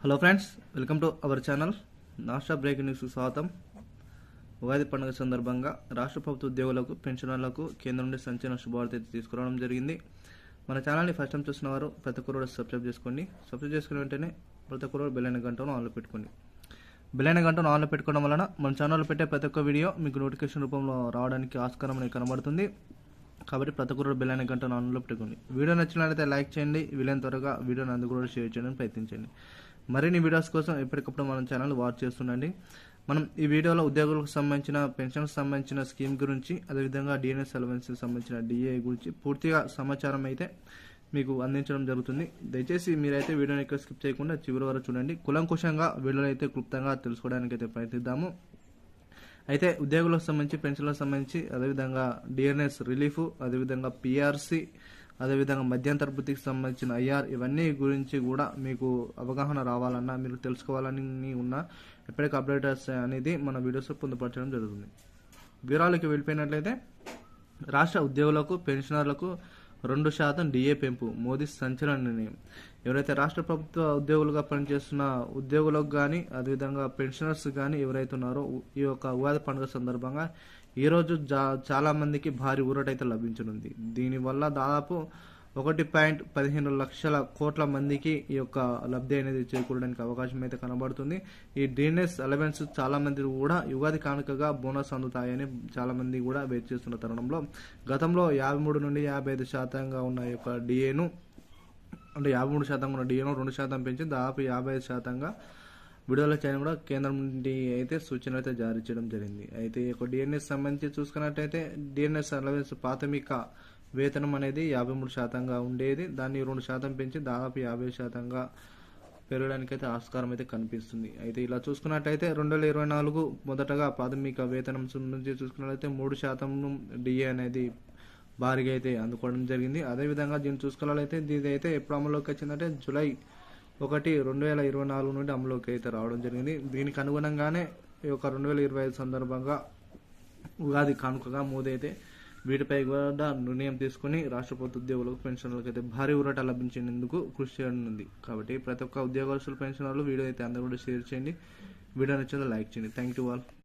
Hello friends, welcome to our channel. రాష్ట్ర breaking న్యూస్కి స్వాగతం. ఉగాది పండుగ సందర్భంగా రాష్ట్ర ప్రభుత్వ ఉద్యోగులకు, పెన్షనర్లకు కేంద్రం నుండి సంచలన శుభవార్త అయితే తీసుకురావడం జరిగింది. మన ఛానల్ని ఫస్ట్ టైం చూస్తున్నవారు ప్రతి ఒక్కరు కూడా సబ్స్క్రైబ్ చేసుకోండి. సబ్స్క్రైబ్ చేసుకున్న వెంటనే ప్రతి ఒక్కరు బెల్ అయిన గంటను ఆన్లో పెట్టుకోండి. బెల్ అయిన గంటను ఆన్లో పెట్టుకోవడం వలన మన ఛానల్లో పెట్టే ప్రతి ఒక్క వీడియో మీకు నోటిఫికేషన్ రూపంలో రావడానికి ఆస్కారం అనేది కనబడుతుంది. కాబట్టి ప్రతి ఒక్కరు బెల్ అయిన గంటను ఆన్లో పెట్టుకోండి. వీడియో నచ్చినట్లయితే లైక్ చేయండి. వీలైన త్వరగా వీడియోని అందుకు కూడా షేర్ చేయడానికి ప్రయత్నించండి. మరిన్ని వీడియోస్ కోసం ఎప్పటికప్పుడు మన ఛానల్ వాచ్ చేస్తుండండి. మనం ఈ వీడియోలో ఉద్యోగులకు సంబంధించిన, పెన్షన్కి సంబంధించిన స్కీమ్ గురించి, అదేవిధంగా డిఎన్ఎస్ అలవెన్స్కి సంబంధించిన డిఏ గురించి పూర్తిగా సమాచారం అయితే మీకు అందించడం జరుగుతుంది. దయచేసి మీరైతే వీడియోని ఎక్కువ స్కిప్ చేయకుండా చివరి వరకు చూడండి. కులంకుశంగా వీడియోలో అయితే క్లుప్తంగా తెలుసుకోవడానికి అయితే ప్రయత్నిద్దాము. అయితే ఉద్యోగులకు సంబంధించి, పెన్షన్లకు సంబంధించి, అదేవిధంగా డిఎన్ఎస్ రిలీఫ్, అదేవిధంగా పిఆర్సి, అదేవిధంగా మధ్యంతర వృత్తికి సంబంధించిన ఐఆర్, ఇవన్నీ గురించి కూడా మీకు అవగాహన రావాలన్నా, మీరు తెలుసుకోవాలని ఉన్నా ఎప్పటికీ అప్డేటర్స్ అనేది మన వీడియోస్లో పొందుపరచడం జరుగుతుంది. వివరాలకి వెళ్ళిపోయినట్లయితే, రాష్ట్ర ఉద్యోగులకు, పెన్షనర్లకు 2% డిఏ పెంపు మోదీ సంచలన నిర్ణయం. ఎవరైతే రాష్ట్ర ప్రభుత్వ ఉద్యోగులుగా పనిచేస్తున్న ఉద్యోగులకు కానీ, అదేవిధంగా పెన్షనర్స్ కానీ ఎవరైతే ఉన్నారో, ఈ యొక్క ఉగాది పండుగ సందర్భంగా ఈరోజు చాలా మందికి భారీ ఊరటైతే లభించనుంది. దీనివల్ల దాదాపు 1.15 లక్షల కోట్ల మందికి ఈ యొక్క లబ్ధి అనేది చేకూరడానికి అవకాశం అయితే కనబడుతుంది. ఈ డిఎన్ఎస్ అలవెన్స్ చాలా మంది కూడా యుగాది కానుకగా బోనస్ అందుతాయని చాలా మంది కూడా వెయిట్ చేస్తున్న తరుణంలో, గతంలో 53 నుండి 55% ఉన్న ఈ యొక్క డిఏను, అంటే 53% ఉన్న డిఏను 2% పెంచి దాదాపు 55% విడుదల చేయడం కూడా కేంద్రం నుండి అయితే సూచనలు అయితే జారీ చేయడం జరిగింది. అయితే ఈ యొక్క డిఎన్ఎస్ సంబంధించి చూసుకున్నట్టయితే, డిఎన్ఎస్ అలవెన్స్ ప్రాథమిక వేతనం అనేది 53% ఉండేది. దాన్ని 2% పెంచి దాదాపు 50% పెరగడానికి అయితే ఆస్కారం అయితే కనిపిస్తుంది. అయితే ఇలా చూసుకున్నట్టయితే 2024 మొదటగా ప్రాథమిక వేతనం నుంచి చూసుకున్నట్లయితే 3% డిఏ అనేది భారీగా అయితే అందుకోవడం జరిగింది. అదేవిధంగా దీన్ని చూసుకున్నట్లయితే ఇది అయితే ఎప్పుడు అమల్లోకి వచ్చిందంటే జూలై 1, 2024 నుండి అమలులోకి అయితే రావడం జరిగింది. దీనికి అనుగుణంగానే ఈ యొక్క 2025 సందర్భంగా ఉగాది కానుకగా మోదీ అయితే వీటిపై కూడా నిర్ణయం తీసుకుని రాష్ట్ర ప్రభుత్వ ఉద్యోగులకు, పెన్షనర్లకు అయితే భారీ ఊరట లభించేందుకు కృషి చేయనుంది. కాబట్టి ప్రతి ఒక్క ఉద్యోగస్తులు, పెన్షనర్లు వీడియో అయితే అందరూ కూడా షేర్ చేయండి. వీడియో నచ్చితే లైక్ చేయండి. Thank you all.